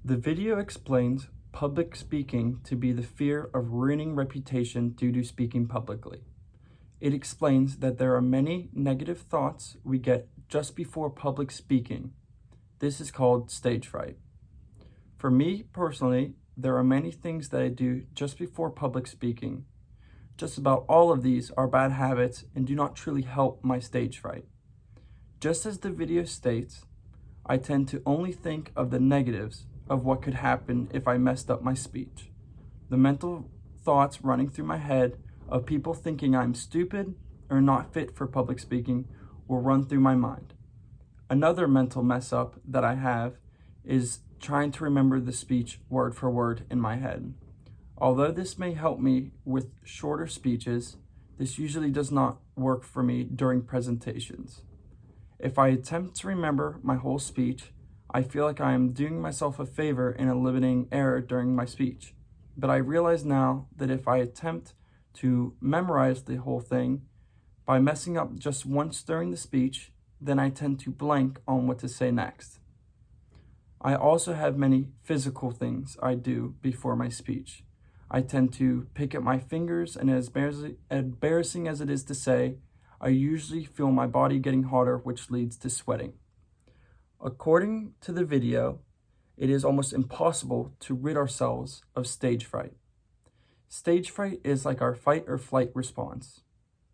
The video explains public speaking to be the fear of ruining reputation due to speaking publicly. It explains that there are many negative thoughts we get just before public speaking. This is called stage fright. For me personally, there are many things that I do just before public speaking. Just about all of these are bad habits and do not truly help my stage fright. Just as the video states, I tend to only think of the negatives of what could happen if I messed up my speech. The mental thoughts running through my head of people thinking I'm stupid or not fit for public speaking will run through my mind. Another mental mess up that I have is trying to remember the speech word for word in my head. Although this may help me with shorter speeches, this usually does not work for me during presentations. If I attempt to remember my whole speech, I feel like I am doing myself a favor in eliminating error during my speech. But I realize now that if I attempt to memorize the whole thing, by messing up just once during the speech, then I tend to blank on what to say next. I also have many physical things I do before my speech. I tend to pick at my fingers, and as embarrassing as it is to say, I usually feel my body getting hotter, which leads to sweating. According to the video, it is almost impossible to rid ourselves of stage fright. Stage fright is like our fight or flight response.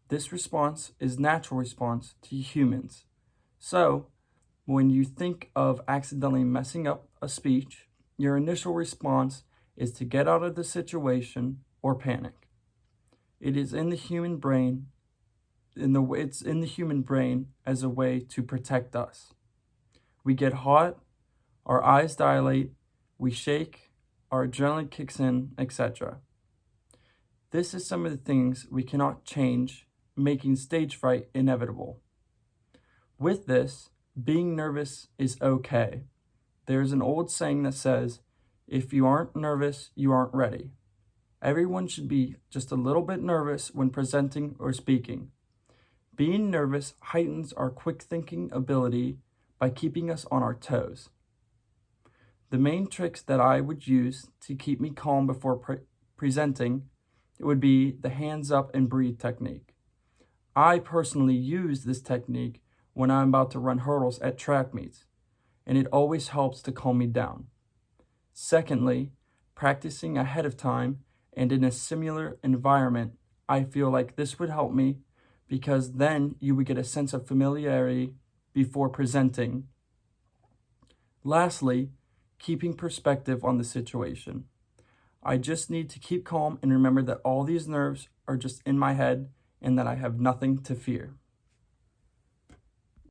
This response is natural response to humans. So, when you think of accidentally messing up a speech, your initial response is to get out of the situation or panic. It is in the human brain, it's in the human brain as a way to protect us. We get hot, our eyes dilate, we shake, our adrenaline kicks in, etc. This is some of the things we cannot change, making stage fright inevitable. With this, being nervous is okay. There's an old saying that says, if you aren't nervous, you aren't ready. Everyone should be just a little bit nervous when presenting or speaking. Being nervous heightens our quick thinking ability by keeping us on our toes. The main tricks that I would use to keep me calm before presenting would be the hands up and breathe technique. I personally use this technique when I'm about to run hurdles at track meets, and it always helps to calm me down. Secondly, practicing ahead of time and in a similar environment, I feel like this would help me because then you would get a sense of familiarity before presenting. Lastly, keeping perspective on the situation. I just need to keep calm and remember that all these nerves are just in my head and that I have nothing to fear.